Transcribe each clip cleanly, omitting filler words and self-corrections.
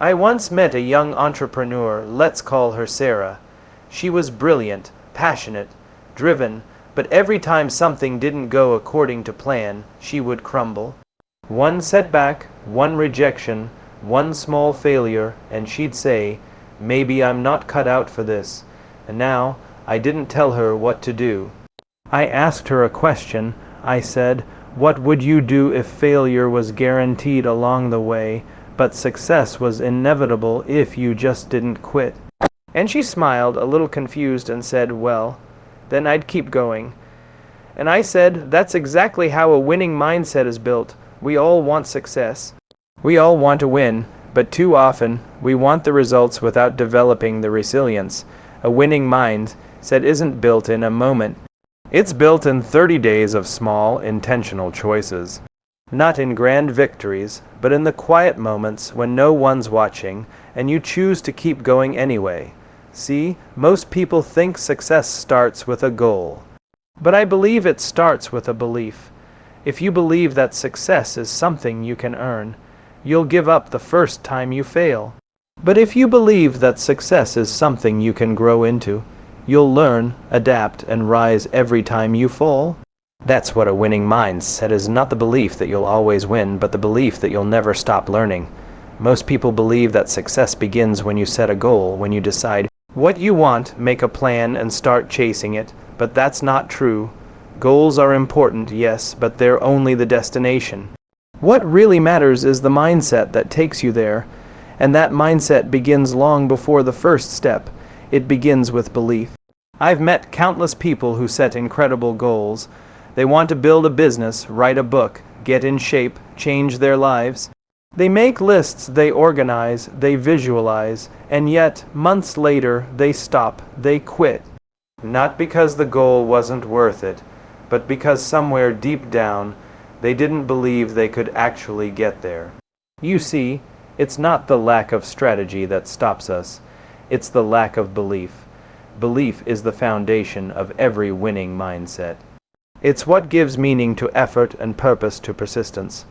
I once met a young entrepreneur, let's call her Sarah. She was brilliant, passionate, driven, but every time something didn't go according to plan, she would crumble. One setback, one rejection, one small failure, and she'd say, "Maybe I'm not cut out for this." And now, I didn't tell her what to do. I asked her a question. I said, "What would you do if failure was guaranteed along the way, but success was inevitable if you just didn't quit?" And she smiled, a little confused, and said, "Well, then I'd keep going." And I said, "That's exactly how a winning mindset is built. We all want success. We all want to win, but too often we want the results without developing the resilience. A winning mindset isn't built in a moment. It's built in 30 days of small, intentional choices. Not in grand victories, but in the quiet moments when no one's watching and you choose to keep going anyway. See, most people think success starts with a goal. But I believe it starts with a belief. If you believe that success is something you can earn, you'll give up the first time you fail. But if you believe that success is something you can grow into, you'll learn, adapt, and rise every time you fall. That's what a winning mindset is, not the belief that you'll always win, but the belief that you'll never stop learning. Most people believe that success begins when you set a goal, when you decide what you want, make a plan, and start chasing it. But that's not true. Goals are important, yes, but they're only the destination. What really matters is the mindset that takes you there, and that mindset begins long before the first step. It begins with belief. I've met countless people who set incredible goals. They want to build a business, write a book, get in shape, change their lives. They make lists, they organize, they visualize, and yet, months later, they stop, they quit. Not because the goal wasn't worth it, but because somewhere deep down, they didn't believe they could actually get there. You see, it's not the lack of strategy that stops us. It's the lack of belief. Belief is the foundation of every winning mindset. It's what gives meaning to effort and purpose to persistence.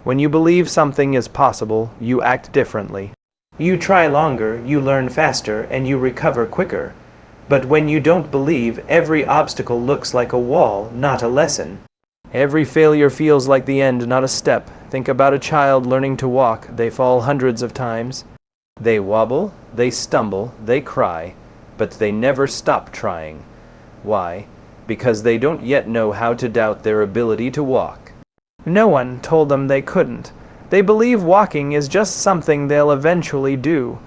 When you believe something is possible, you act differently. You try longer, you learn faster, and you recover quicker. But when you don't believe, every obstacle looks like a wall, not a lesson. Every failure feels like the end, not a step. Think about a child learning to walk. They fall hundreds of times. They wobble, they stumble, they cry, but they never stop trying. Why? Because they don't yet know how to doubt their ability to walk. No one told them they couldn't. They believe walking is just something they'll eventually do.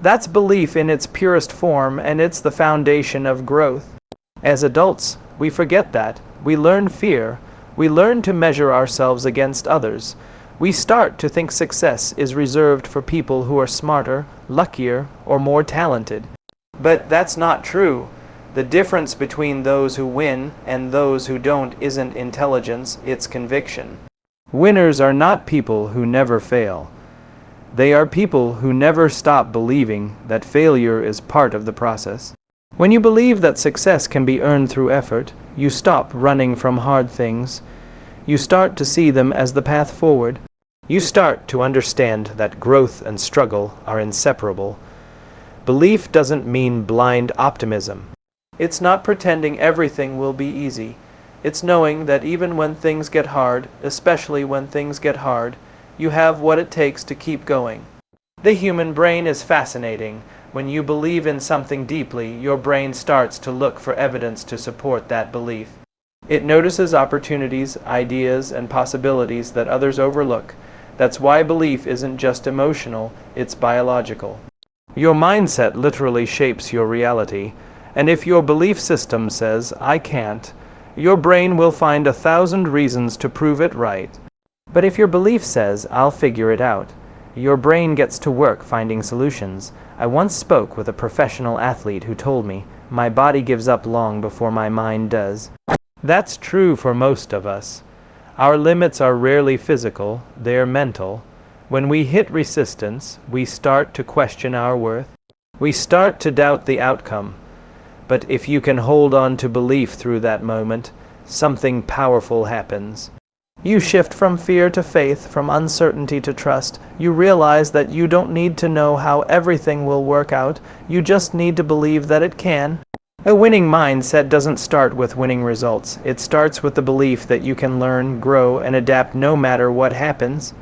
That's belief in its purest form, and it's the foundation of growth. As adults, we forget that. We learn fear. We learn to measure ourselves against others. We start to think success is reserved for people who are smarter, luckier, or more talented. But that's not true. The difference between those who win and those who don't isn't intelligence, it's conviction. Winners are not people who never fail. They are people who never stop believing that failure is part of the process. When you believe that success can be earned through effort, you stop running from hard things. You start to see them as the path forward. You start to understand that growth and struggle are inseparable. Belief doesn't mean blind optimism. It's not pretending everything will be easy. It's knowing that even when things get hard, especially when things get hard, you have what it takes to keep going. The human brain is fascinating. When you believe in something deeply, your brain starts to look for evidence to support that belief. It notices opportunities, ideas, and possibilities that others overlook. That's why belief isn't just emotional, it's biological. Your mindset literally shapes your reality, and if your belief system says, "I can't," your brain will find 1,000 reasons to prove it right. But if your belief says, "I'll figure it out," your brain gets to work finding solutions. I once spoke with a professional athlete who told me, "My body gives up long before my mind does." That's true for most of us. Our limits are rarely physical, they're mental. When we hit resistance, we start to question our worth. We start to doubt the outcome. But if you can hold on to belief through that moment, something powerful happens. You shift from fear to faith, from uncertainty to trust. You realize that you don't need to know how everything will work out. You just need to believe that it can. A winning mindset doesn't start with winning results. It starts with the belief that you can learn, grow, and adapt no matter what happens.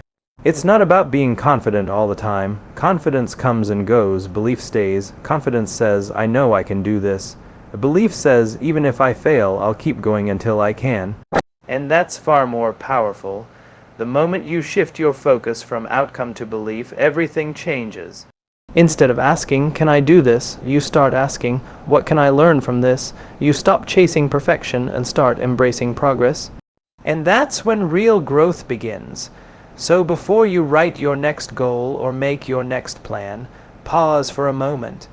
It's not about being confident all the time. Confidence comes and goes. Belief stays. Confidence says, I know I can do this. A belief says, even if I fail, I'll keep going until I can. And that's far more powerful. The moment you shift your focus from outcome to belief, everything changes. Instead of asking, can I do this? You start asking, what can I learn from this? You stop chasing perfection and start embracing progress. And that's when real growth begins. So before you write your next goal or make your next plan, pause for a moment.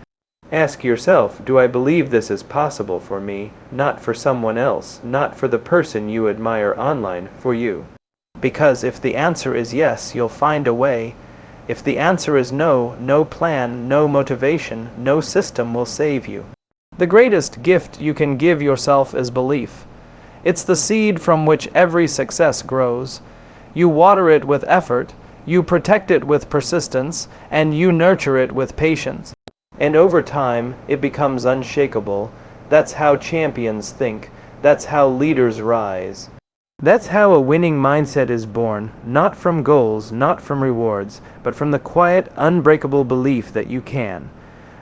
Ask yourself, do I believe this is possible for me? Not for someone else, not for the person you admire online, for you. Because if the answer is yes, you'll find a way. If the answer is no, no plan, no motivation, no system will save you. The greatest gift you can give yourself is belief. It's the seed from which every success grows. You water it with effort, you protect it with persistence, and you nurture it with patience. And over time, it becomes unshakable. That's how champions think. That's how leaders rise. That's how a winning mindset is born, not from goals, not from rewards, but from the quiet, unbreakable belief that you can.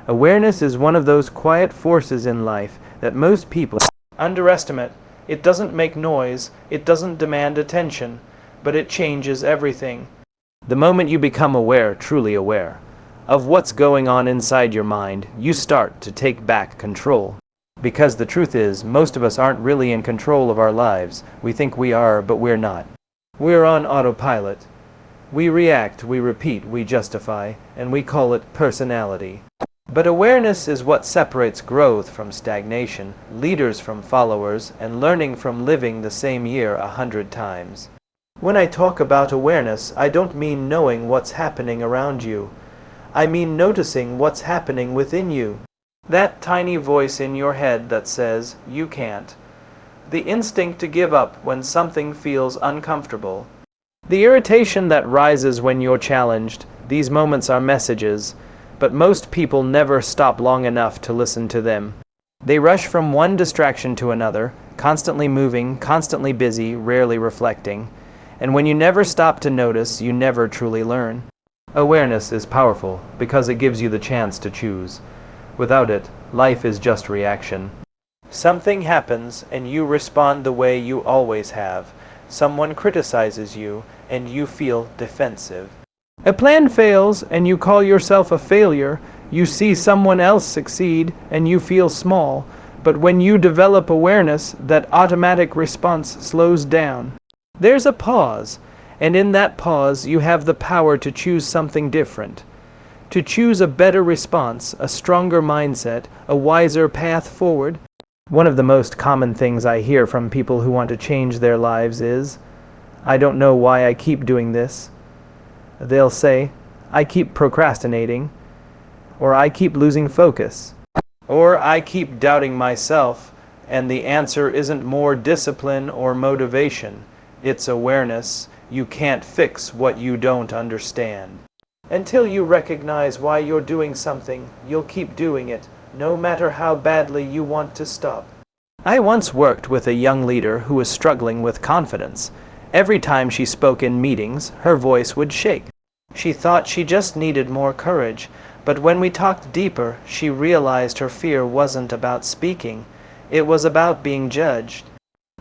Awareness is one of those quiet forces in life that most people underestimate. It doesn't make noise, it doesn't demand attention, but it changes everything. The moment you become aware, truly aware, of what's going on inside your mind, you start to take back control. Because the truth is, most of us aren't really in control of our lives. We think we are, but we're not. We're on autopilot. We react, we repeat, we justify, and we call it personality. But awareness is what separates growth from stagnation, leaders from followers, and learning from living the same year 100 times. When I talk about awareness, I don't mean knowing what's happening around you. I mean noticing what's happening within you. That tiny voice in your head that says, you can't. The instinct to give up when something feels uncomfortable. The irritation that rises when you're challenged. These moments are messages, but most people never stop long enough to listen to them. They rush from one distraction to another, constantly moving, constantly busy, rarely reflecting. And when you never stop to notice, you never truly learn. Awareness is powerful because it gives you the chance to choose. Without it, life is just reaction. Something happens and you respond the way you always have. Someone criticizes you and you feel defensive. A plan fails and you call yourself a failure. You see someone else succeed and you feel small. But when you develop awareness, that automatic response slows down. There's a pause. And in that pause, you have the power to choose something different. To choose a better response, a stronger mindset, a wiser path forward. One of the most common things I hear from people who want to change their lives is, I don't know why I keep doing this. They'll say, I keep procrastinating, or I keep losing focus, or I keep doubting myself, and the answer isn't more discipline or motivation. It's awareness. You can't fix what you don't understand. Until you recognize why you're doing something, you'll keep doing it, no matter how badly you want to stop. I once worked with a young leader who was struggling with confidence. Every time she spoke in meetings, her voice would shake. She thought she just needed more courage, but when we talked deeper, she realized her fear wasn't about speaking. It was about being judged.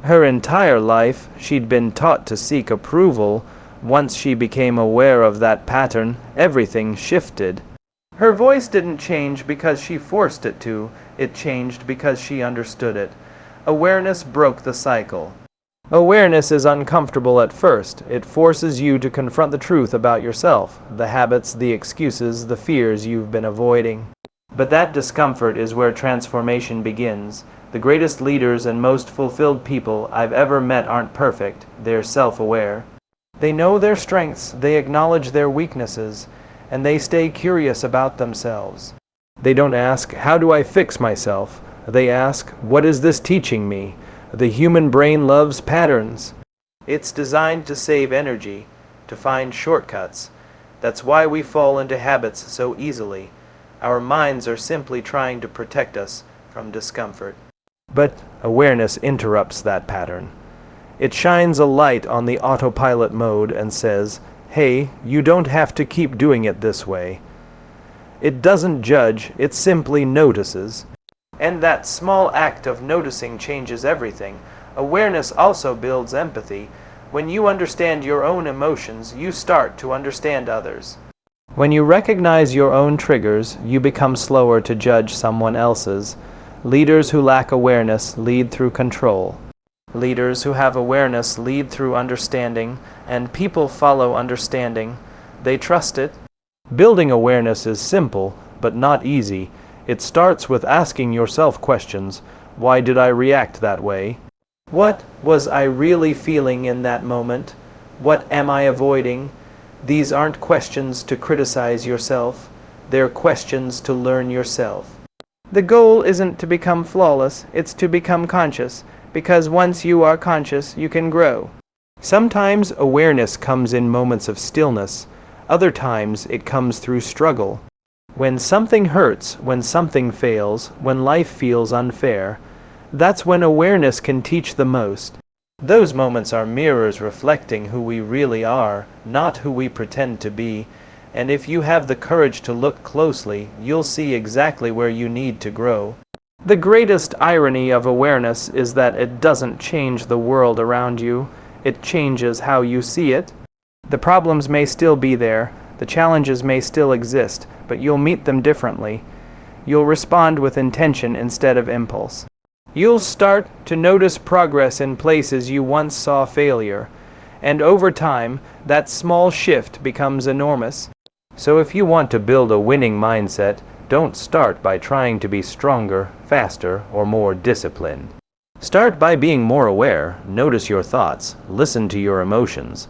Her entire life, she'd been taught to seek approval. Once she became aware of that pattern, everything shifted. Her voice didn't change because she forced it to. It changed because she understood it. Awareness broke the cycle. Awareness is uncomfortable at first. It forces you to confront the truth about yourself, the habits, the excuses, the fears you've been avoiding. But that discomfort is where transformation begins. The greatest leaders and most fulfilled people I've ever met aren't perfect. They're self-aware. They know their strengths, they acknowledge their weaknesses, and they stay curious about themselves. They don't ask, how do I fix myself? They ask, what is this teaching me? The human brain loves patterns. It's designed to save energy, to find shortcuts. That's why we fall into habits so easily. Our minds are simply trying to protect us from discomfort. But awareness interrupts that pattern. It shines a light on the autopilot mode and says, "Hey, you don't have to keep doing it this way." It doesn't judge, it simply notices. And that small act of noticing changes everything. Awareness also builds empathy. When you understand your own emotions, you start to understand others. When you recognize your own triggers, you become slower to judge someone else's. Leaders who lack awareness lead through control. Leaders who have awareness lead through understanding, and people follow understanding. They trust it. Building awareness is simple, but not easy. It starts with asking yourself questions. Why did I react that way? What was I really feeling in that moment? What am I avoiding? These aren't questions to criticize yourself. They're questions to learn yourself. The goal isn't to become flawless, it's to become conscious, because once you are conscious, you can grow. Sometimes awareness comes in moments of stillness. Other times it comes through struggle. When something hurts, when something fails, when life feels unfair, that's when awareness can teach the most. Those moments are mirrors reflecting who we really are, not who we pretend to be. And if you have the courage to look closely, you'll see exactly where you need to grow. The greatest irony of awareness is that it doesn't change the world around you. It changes how you see it. The problems may still be there, the challenges may still exist, but you'll meet them differently. You'll respond with intention instead of impulse. You'll start to notice progress in places you once saw failure, and over time, that small shift becomes enormous. So if you want to build a winning mindset, don't start by trying to be stronger, faster, or more disciplined. Start by being more aware, notice your thoughts, listen to your emotions.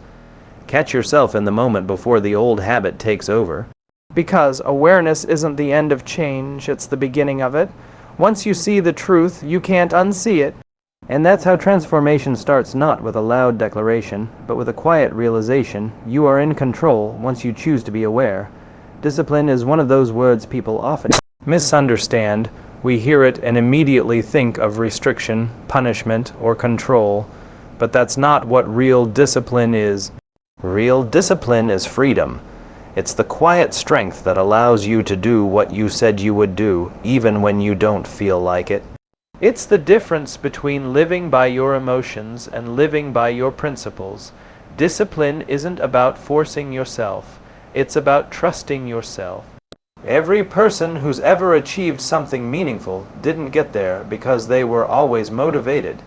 Catch yourself in the moment before the old habit takes over. Because awareness isn't the end of change, it's the beginning of it. Once you see the truth, you can't unsee it. And that's how transformation starts, not with a loud declaration, but with a quiet realization. You are in control once you choose to be aware. Discipline is one of those words people often misunderstand. We hear it and immediately think of restriction, punishment, or control. But that's not what real discipline is. Real discipline is freedom. It's the quiet strength that allows you to do what you said you would do, even when you don't feel like it. It's the difference between living by your emotions and living by your principles. Discipline isn't about forcing yourself. It's about trusting yourself. Every person who's ever achieved something meaningful didn't get there because they were always motivated.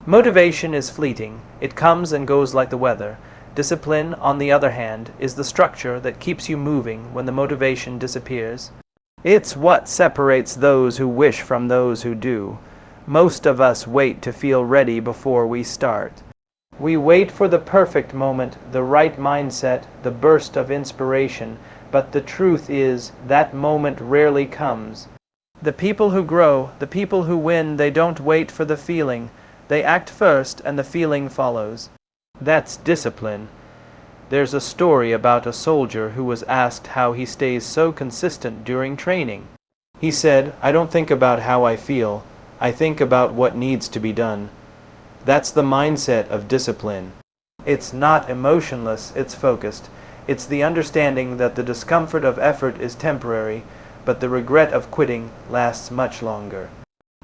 Motivation is fleeting. It comes and goes like the weather. Discipline, on the other hand, is the structure that keeps you moving when the motivation disappears. It's what separates those who wish from those who do. Most of us wait to feel ready before we start. We wait for the perfect moment, the right mindset, the burst of inspiration, but the truth is that moment rarely comes. The people who grow, the people who win, they don't wait for the feeling. They act first and the feeling follows. That's discipline. There's a story about a soldier who was asked how he stays so consistent during training. He said, "I don't think about how I feel. I think about what needs to be done." That's the mindset of discipline. It's not emotionless, it's focused. It's the understanding that the discomfort of effort is temporary, but the regret of quitting lasts much longer.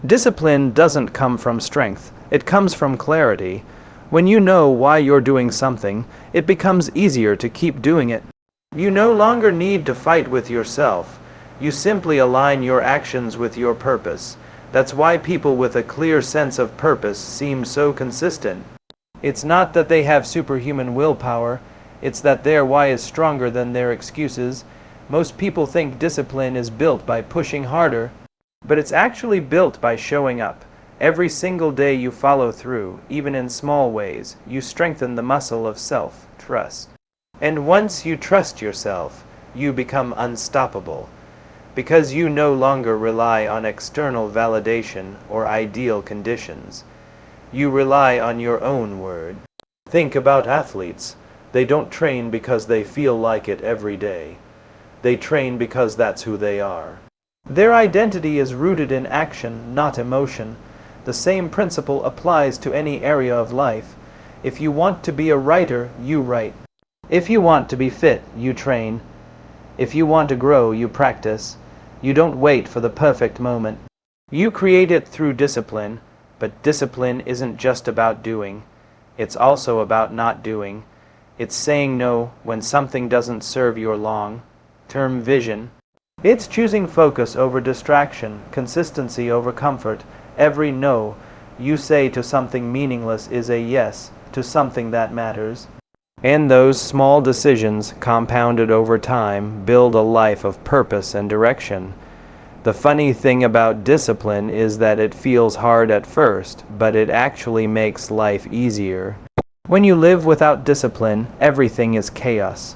Discipline doesn't come from strength. It comes from clarity. When you know why you're doing something, it becomes easier to keep doing it. You no longer need to fight with yourself. You simply align your actions with your purpose. That's why people with a clear sense of purpose seem so consistent. It's not that they have superhuman willpower, it's that their why is stronger than their excuses. Most people think discipline is built by pushing harder, but it's actually built by showing up. Every single day you follow through, even in small ways, you strengthen the muscle of self-trust. And once you trust yourself, you become unstoppable, because you no longer rely on external validation or ideal conditions. You rely on your own word. Think about athletes. They don't train because they feel like it every day. They train because that's who they are. Their identity is rooted in action, not emotion. The same principle applies to any area of life. If you want to be a writer, you write. If you want to be fit, you train. If you want to grow, you practice. You don't wait for the perfect moment. You create it through discipline, but discipline isn't just about doing. It's also about not doing. It's saying no when something doesn't serve your long-term vision. It's choosing focus over distraction, consistency over comfort. Every no you say to something meaningless is a yes to something that matters. And those small decisions, compounded over time, build a life of purpose and direction. The funny thing about discipline is that it feels hard at first, but it actually makes life easier. When you live without discipline, everything is chaos.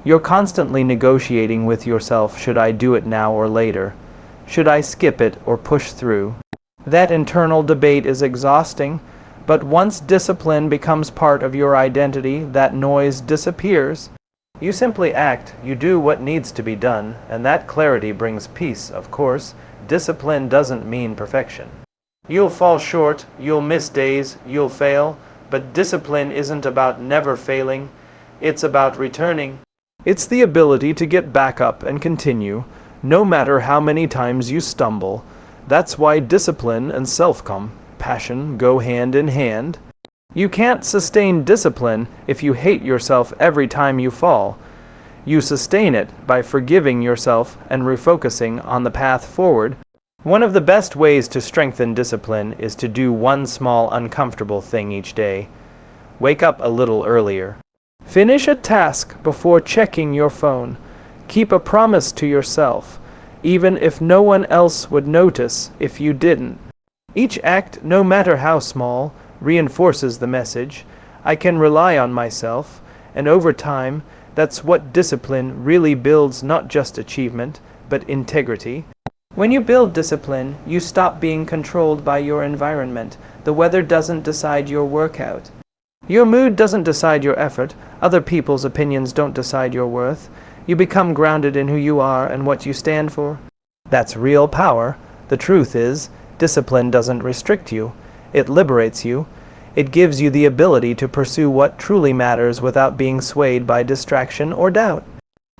You're constantly negotiating with yourself, should I do it now or later? Should I skip it or push through? That internal debate is exhausting, but once discipline becomes part of your identity, that noise disappears. You simply act, you do what needs to be done, and that clarity brings peace, of course. Discipline doesn't mean perfection. You'll fall short, you'll miss days, you'll fail, but discipline isn't about never failing, it's about returning. It's the ability to get back up and continue, no matter how many times you stumble. That's why discipline and self-compassion go hand in hand. You can't sustain discipline if you hate yourself every time you fall. You sustain it by forgiving yourself and refocusing on the path forward. One of the best ways to strengthen discipline is to do one small uncomfortable thing each day. Wake up a little earlier. Finish a task before checking your phone. Keep a promise to yourself, even if no one else would notice if you didn't. Each act, no matter how small, reinforces the message, I can rely on myself, and over time, that's what discipline really builds, not just achievement, but integrity. When you build discipline, you stop being controlled by your environment. The weather doesn't decide your workout. Your mood doesn't decide your effort. Other people's opinions don't decide your worth. You become grounded in who you are and what you stand for. That's real power. The truth is, discipline doesn't restrict you. It liberates you. It gives you the ability to pursue what truly matters without being swayed by distraction or doubt.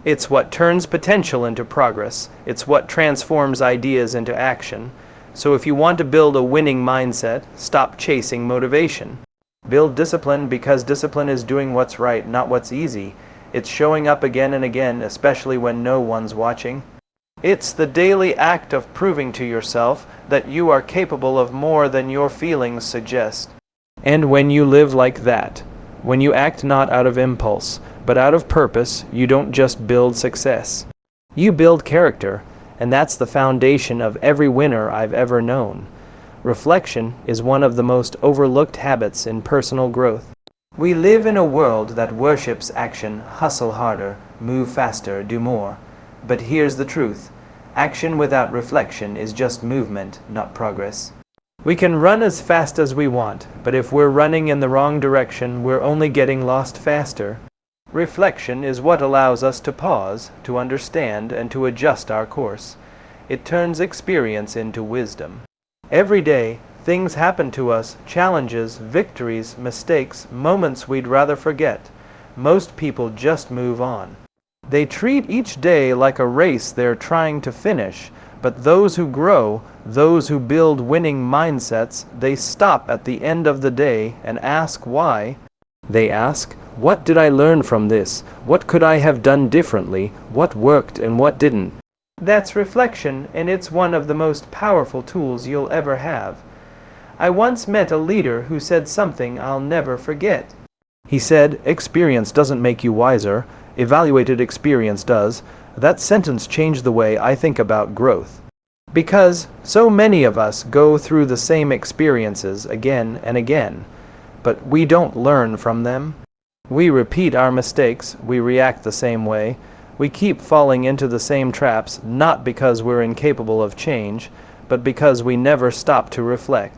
It's what turns potential into progress. It's what transforms ideas into action. So if you want to build a winning mindset, stop chasing motivation. Build discipline because discipline is doing what's right, not what's easy. It's showing up again and again, especially when no one's watching. It's the daily act of proving to yourself that you are capable of more than your feelings suggest. And when you live like that, when you act not out of impulse, but out of purpose, you don't just build success. You build character, and that's the foundation of every winner I've ever known. Reflection is one of the most overlooked habits in personal growth. We live in a world that worships action, hustle harder, move faster, do more. But here's the truth. Action without reflection is just movement, not progress. We can run as fast as we want, but if we're running in the wrong direction, we're only getting lost faster. Reflection is what allows us to pause, to understand, and to adjust our course. It turns experience into wisdom. Every day, things happen to us, challenges, victories, mistakes, moments we'd rather forget. Most people just move on. They treat each day like a race they're trying to finish, but those who grow, those who build winning mindsets, they stop at the end of the day and ask why. They ask, what did I learn from this? What could I have done differently? What worked and what didn't? That's reflection, and it's one of the most powerful tools you'll ever have. I once met a leader who said something I'll never forget. He said, experience doesn't make you wiser, evaluated experience does. That sentence changed the way I think about growth. Because so many of us go through the same experiences again and again, but we don't learn from them. We repeat our mistakes, we react the same way, we keep falling into the same traps, not because we're incapable of change, but because we never stop to reflect.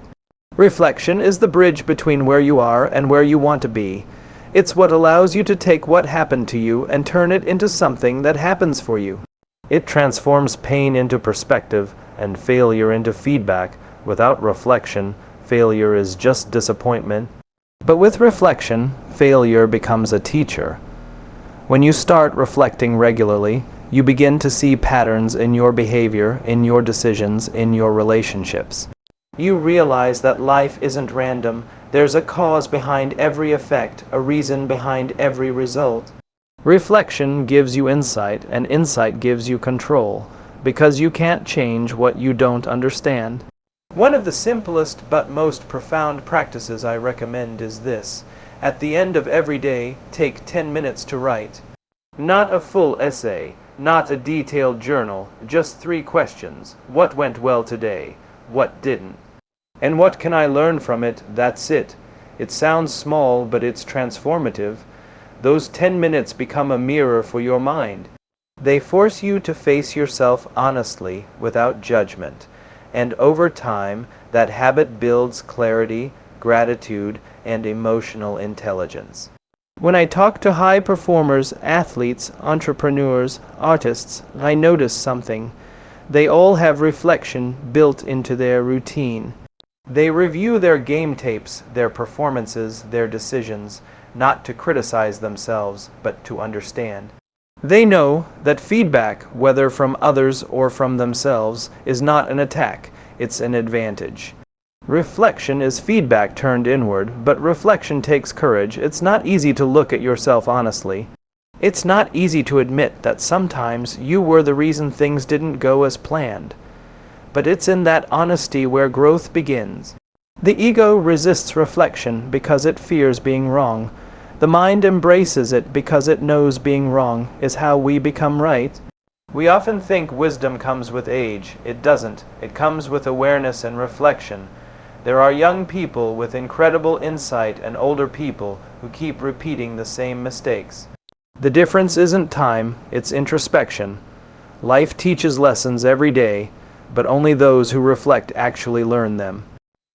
Reflection is the bridge between where you are and where you want to be. It's what allows you to take what happened to you and turn it into something that happens for you. It transforms pain into perspective and failure into feedback. Without reflection, failure is just disappointment. But with reflection, failure becomes a teacher. When you start reflecting regularly, you begin to see patterns in your behavior, in your decisions, in your relationships. You realize that life isn't random. There's a cause behind every effect, a reason behind every result. Reflection gives you insight, and insight gives you control, because you can't change what you don't understand. One of the simplest but most profound practices I recommend is this. At the end of every day, take 10 minutes to write. Not a full essay, not a detailed journal, just 3 questions. What went well today? What didn't? And what can I learn from it? That's it. It sounds small, but it's transformative. Those 10 minutes become a mirror for your mind. They force you to face yourself honestly, without judgment. And over time, that habit builds clarity, gratitude, and emotional intelligence. When I talk to high performers, athletes, entrepreneurs, artists, I notice something. They all have reflection built into their routine. They review their game tapes, their performances, their decisions, not to criticize themselves, but to understand. They know that feedback, whether from others or from themselves, is not an attack, it's an advantage. Reflection is feedback turned inward, but reflection takes courage. It's not easy to look at yourself honestly. It's not easy to admit that sometimes you were the reason things didn't go as planned. But it's in that honesty where growth begins. The ego resists reflection because it fears being wrong. The mind embraces it because it knows being wrong is how we become right. We often think wisdom comes with age. It doesn't. It comes with awareness and reflection. There are young people with incredible insight and older people who keep repeating the same mistakes. The difference isn't time, it's introspection. Life teaches lessons every day, but only those who reflect actually learn them.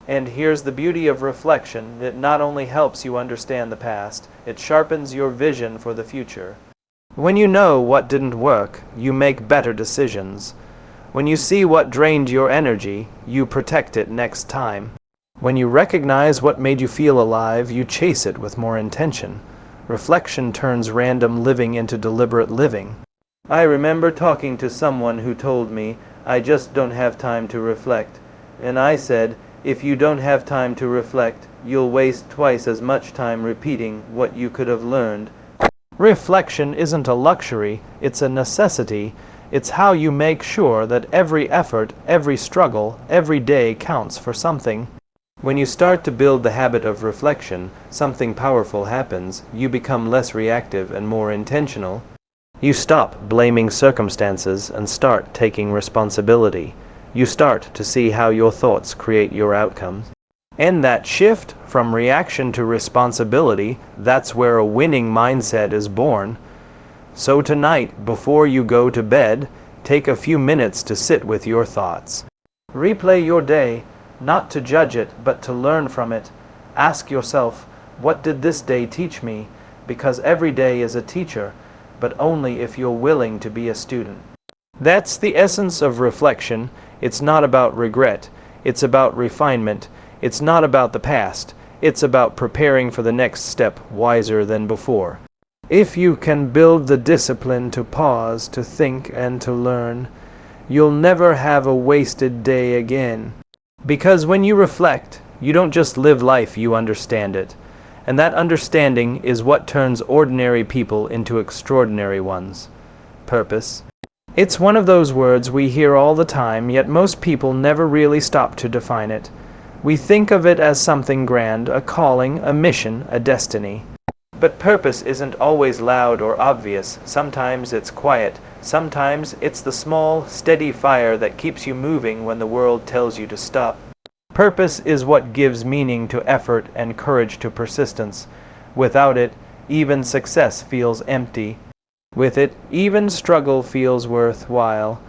And here's the beauty of reflection. It not only helps you understand the past, it sharpens your vision for the future. When you know what didn't work, you make better decisions. When you see what drained your energy, you protect it next time. When you recognize what made you feel alive, you chase it with more intention. Reflection turns random living into deliberate living. I remember talking to someone who told me, "I just don't have time to reflect." And I said, "If you don't have time to reflect, you'll waste twice as much time repeating what you could have learned." Reflection isn't a luxury, it's a necessity. It's how you make sure that every effort, every struggle, every day counts for something. When you start to build the habit of reflection, something powerful happens. You become less reactive and more intentional. You stop blaming circumstances and start taking responsibility. You start to see how your thoughts create your outcomes. And that shift from reaction to responsibility, that's where a winning mindset is born. So tonight, before you go to bed, take a few minutes to sit with your thoughts. Replay your day, not to judge it, but to learn from it. Ask yourself, what did this day teach me? Because every day is a teacher, but only if you're willing to be a student. That's the essence of reflection. It's not about regret. It's about refinement. It's not about the past. It's about preparing for the next step wiser than before. If you can build the discipline to pause, to think, and to learn, you'll never have a wasted day again. Because when you reflect, you don't just live life, you understand it. And that understanding is what turns ordinary people into extraordinary ones. Purpose. It's one of those words we hear all the time, yet most people never really stop to define it. We think of it as something grand, a calling, a mission, a destiny. But purpose isn't always loud or obvious. Sometimes it's quiet. Sometimes it's the small, steady fire that keeps you moving when the world tells you to stop. Purpose is what gives meaning to effort and courage to persistence. Without it, even success feels empty. With it, even struggle feels worthwhile.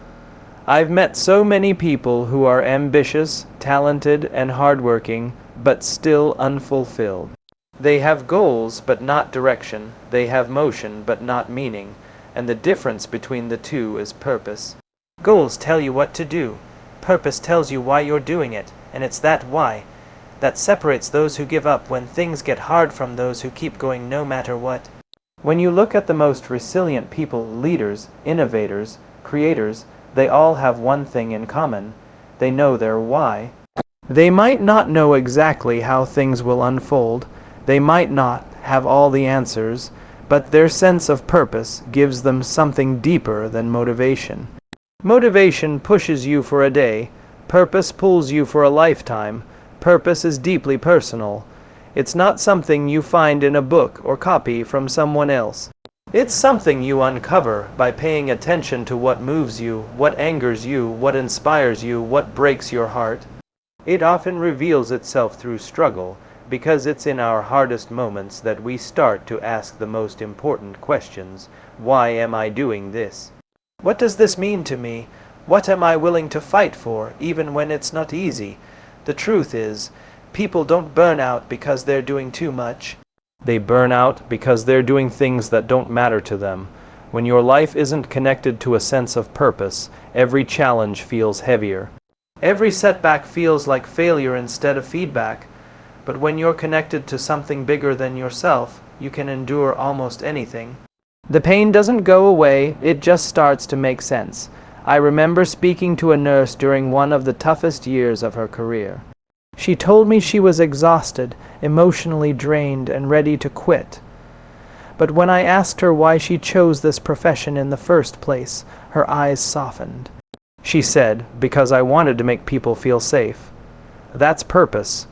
I've met so many people who are ambitious, talented, and hardworking, but still unfulfilled. They have goals, but not direction. They have motion, but not meaning. And the difference between the two is purpose. Goals tell you what to do. Purpose tells you why you're doing it, and it's that why that separates those who give up when things get hard from those who keep going no matter what. When you look at the most resilient people, leaders, innovators, creators, they all have one thing in common. They know their why. They might not know exactly how things will unfold. They might not have all the answers, but their sense of purpose gives them something deeper than motivation. Motivation pushes you for a day. Purpose pulls you for a lifetime. Purpose is deeply personal. It's not something you find in a book or copy from someone else. It's something you uncover by paying attention to what moves you, what angers you, what inspires you, what breaks your heart. It often reveals itself through struggle, because it's in our hardest moments that we start to ask the most important questions. Why am I doing this? What does this mean to me? What am I willing to fight for, even when it's not easy? The truth is, people don't burn out because they're doing too much. They burn out because they're doing things that don't matter to them. When your life isn't connected to a sense of purpose, every challenge feels heavier. Every setback feels like failure instead of feedback. But when you're connected to something bigger than yourself, you can endure almost anything. The pain doesn't go away, it just starts to make sense. I remember speaking to a nurse during one of the toughest years of her career. She told me she was exhausted, emotionally drained, and ready to quit. But when I asked her why she chose this profession in the first place, her eyes softened. She said, "Because I wanted to make people feel safe." That's purpose.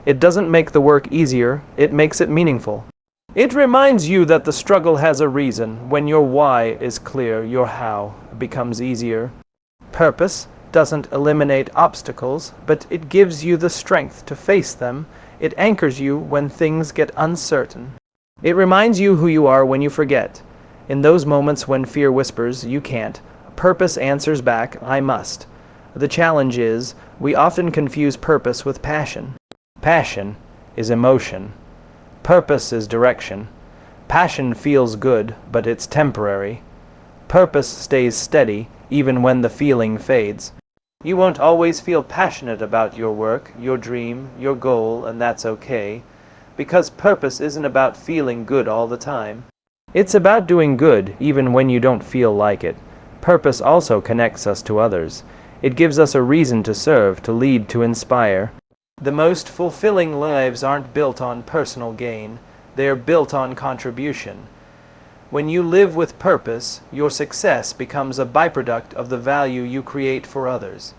It doesn't make the work easier, it makes it meaningful. It reminds you that the struggle has a reason. When your why is clear, your how becomes easier. Purpose doesn't eliminate obstacles, but it gives you the strength to face them. It anchors you when things get uncertain. It reminds you who you are when you forget. In those moments when fear whispers, "You can't," purpose answers back, "I must." The challenge is, we often confuse purpose with passion. Passion is emotion. Purpose is direction. Passion feels good, but it's temporary. Purpose stays steady, even when the feeling fades. You won't always feel passionate about your work, your dream, your goal, and that's okay, because purpose isn't about feeling good all the time. It's about doing good, even when you don't feel like it. Purpose also connects us to others. It gives us a reason to serve, to lead, to inspire. The most fulfilling lives aren't built on personal gain, they're built on contribution. When you live with purpose, your success becomes a byproduct of the value you create for others.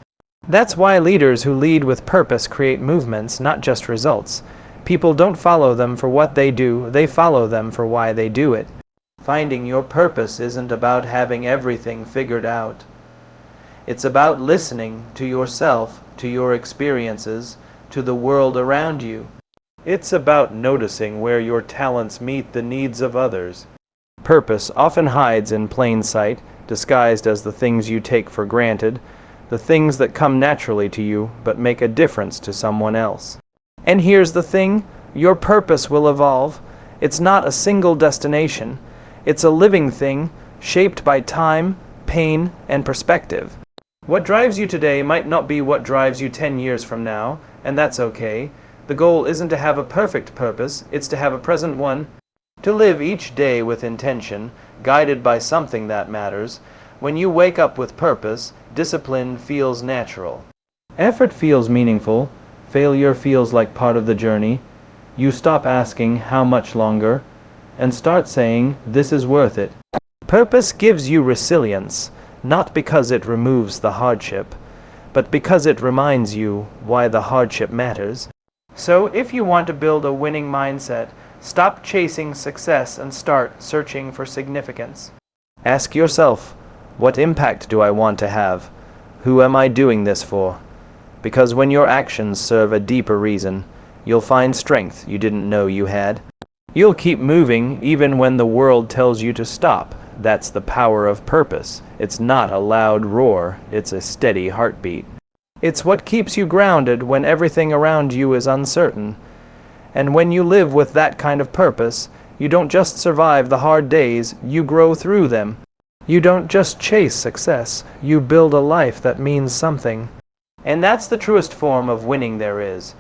That's why leaders who lead with purpose create movements, not just results. People don't follow them for what they do, they follow them for why they do it. Finding your purpose isn't about having everything figured out. It's about listening to yourself, to your experiences, to the world around you. It's about noticing where your talents meet the needs of others. Purpose often hides in plain sight, disguised as the things you take for granted, the things that come naturally to you but make a difference to someone else. And here's the thing, your purpose will evolve. It's not a single destination. It's a living thing, shaped by time, pain, and perspective. What drives you today might not be what drives you 10 years from now, and that's okay. The goal isn't to have a perfect purpose, it's to have a present one. To live each day with intention, guided by something that matters. When you wake up with purpose, discipline feels natural. Effort feels meaningful. Failure feels like part of the journey. You stop asking how much longer and start saying this is worth it. Purpose gives you resilience, not because it removes the hardship, but because it reminds you why the hardship matters. So if you want to build a winning mindset, stop chasing success and start searching for significance. Ask yourself, what impact do I want to have? Who am I doing this for? Because when your actions serve a deeper reason, you'll find strength you didn't know you had. You'll keep moving even when the world tells you to stop, That's the power of purpose. It's not a loud roar, it's a steady heartbeat. It's what keeps you grounded when everything around you is uncertain. And when you live with that kind of purpose, you don't just survive the hard days, you grow through them. You don't just chase success, you build a life that means something. And that's the truest form of winning there is.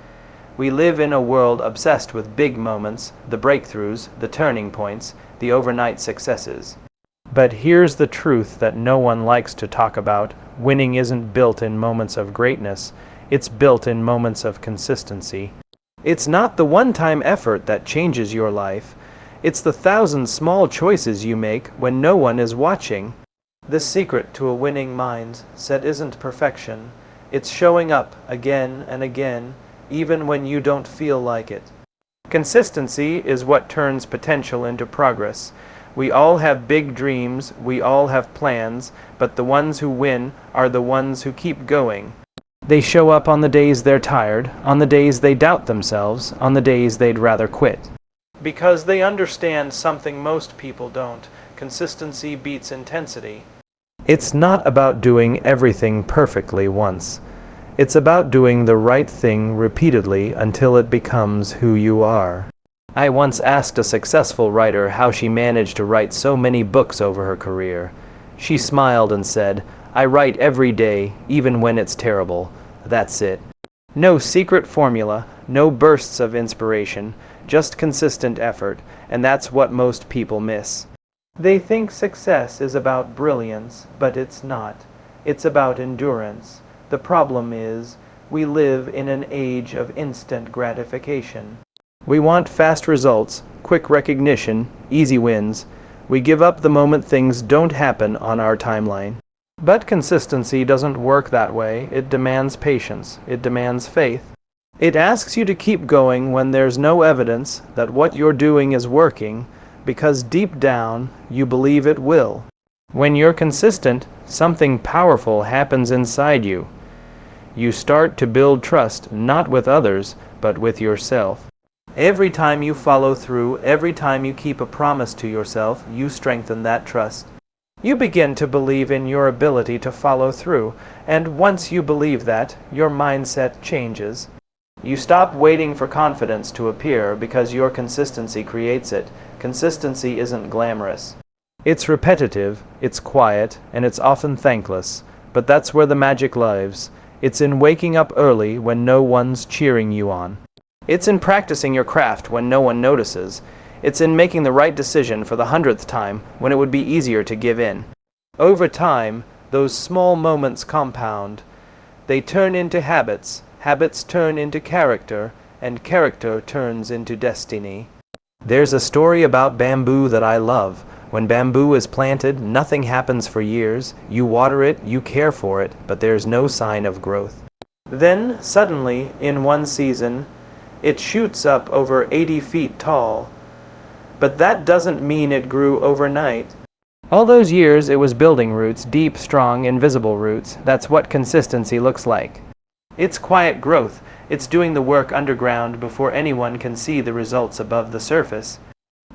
We live in a world obsessed with big moments, the breakthroughs, the turning points, the overnight successes. But here's the truth that no one likes to talk about. Winning isn't built in moments of greatness, it's built in moments of consistency. It's not the one-time effort that changes your life. It's the 1,000 small choices you make when no one is watching. The secret to a winning mindset isn't perfection. It's showing up again and again, even when you don't feel like it. Consistency is what turns potential into progress. We all have big dreams, we all have plans, but the ones who win are the ones who keep going. They show up on the days they're tired, on the days they doubt themselves, on the days they'd rather quit. Because they understand something most people don't. Consistency beats intensity. It's not about doing everything perfectly once. It's about doing the right thing repeatedly until it becomes who you are. I once asked a successful writer how she managed to write so many books over her career. She smiled and said, "I write every day, even when it's terrible. That's it. No secret formula, no bursts of inspiration, just consistent effort, and that's what most people miss." They think success is about brilliance, but it's not. It's about endurance. The problem is, we live in an age of instant gratification. We want fast results, quick recognition, easy wins. We give up the moment things don't happen on our timeline. But consistency doesn't work that way. It demands patience. It demands faith. It asks you to keep going when there's no evidence that what you're doing is working, because deep down, you believe it will. When you're consistent, something powerful happens inside you. You start to build trust, not with others, but with yourself. Every time you follow through, every time you keep a promise to yourself, you strengthen that trust. You begin to believe in your ability to follow through, and once you believe that, your mindset changes. You stop waiting for confidence to appear because your consistency creates it. Consistency isn't glamorous. It's repetitive, it's quiet, and it's often thankless, but that's where the magic lives. It's in waking up early when no one's cheering you on. It's in practicing your craft when no one notices. It's in making the right decision for the 100th time when it would be easier to give in. Over time, those small moments compound. They turn into habits, habits turn into character, and character turns into destiny. There's a story about bamboo that I love. When bamboo is planted, nothing happens for years. You water it, you care for it, but there's no sign of growth. Then, suddenly, in one season, it shoots up over 80 feet tall. But that doesn't mean it grew overnight. All those years it was building roots, deep, strong, invisible roots. That's what consistency looks like. It's quiet growth. It's doing the work underground before anyone can see the results above the surface.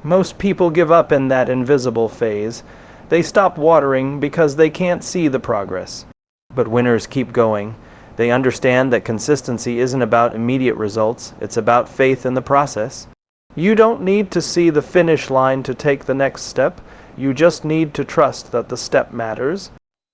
Most people give up in that invisible phase. They stop watering because they can't see the progress. But winners keep going. They understand that consistency isn't about immediate results, it's about faith in the process. You don't need to see the finish line to take the next step, you just need to trust that the step matters.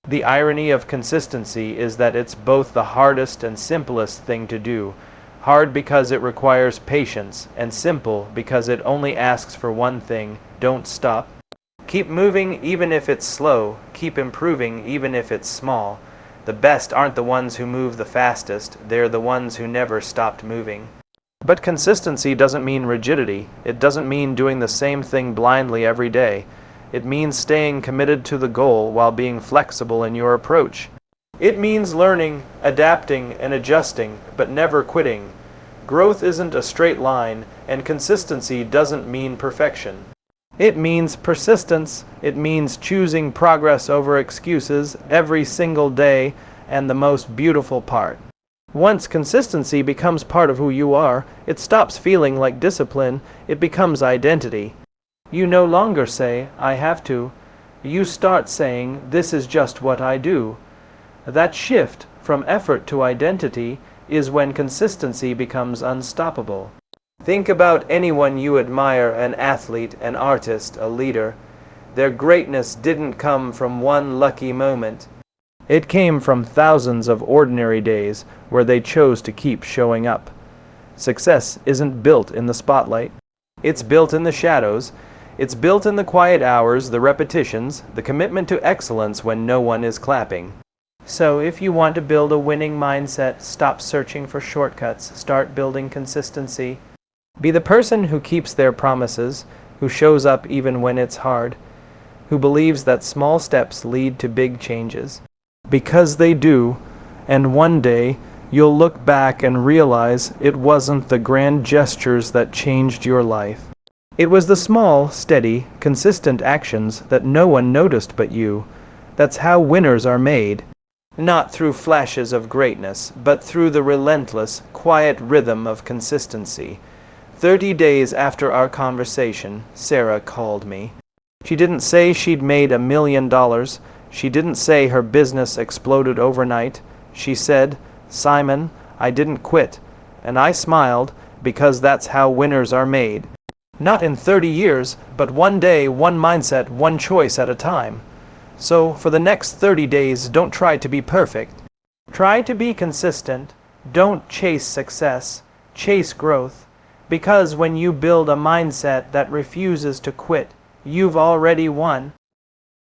The irony of consistency is that it's both the hardest and simplest thing to do. Hard because it requires patience, and simple because it only asks for one thing: don't stop. Keep moving even if it's slow, keep improving even if it's small. The best aren't the ones who move the fastest, they're the ones who never stopped moving. But consistency doesn't mean rigidity. It doesn't mean doing the same thing blindly every day. It means staying committed to the goal while being flexible in your approach. It means learning, adapting, and adjusting, but never quitting. Growth isn't a straight line, and consistency doesn't mean perfection. It means persistence. It means choosing progress over excuses every single day, and the most beautiful part. Once consistency becomes part of who you are, it stops feeling like discipline, it becomes identity. You no longer say, "I have to." You start saying, "This is just what I do." That shift from effort to identity is when consistency becomes unstoppable. Think about anyone you admire, an athlete, an artist, a leader. Their greatness didn't come from one lucky moment. It came from thousands of ordinary days where they chose to keep showing up. Success isn't built in the spotlight. It's built in the shadows. It's built in the quiet hours, the repetitions, the commitment to excellence when no one is clapping. So if you want to build a winning mindset, stop searching for shortcuts. Start building consistency. Be the person who keeps their promises, who shows up even when it's hard, who believes that small steps lead to big changes. Because they do, and one day you'll look back and realize it wasn't the grand gestures that changed your life. It was the small, steady, consistent actions that no one noticed but you. That's how winners are made. Not through flashes of greatness, but through the relentless, quiet rhythm of consistency. 30 days after our conversation, Sarah called me. She didn't say she'd made $1 million. She didn't say her business exploded overnight. She said, "Simon, I didn't quit." And I smiled, because that's how winners are made. Not in 30 years, but one day, one mindset, one choice at a time. So for the next 30 days, don't try to be perfect. Try to be consistent. Don't chase success. Chase growth. Because when you build a mindset that refuses to quit, you've already won.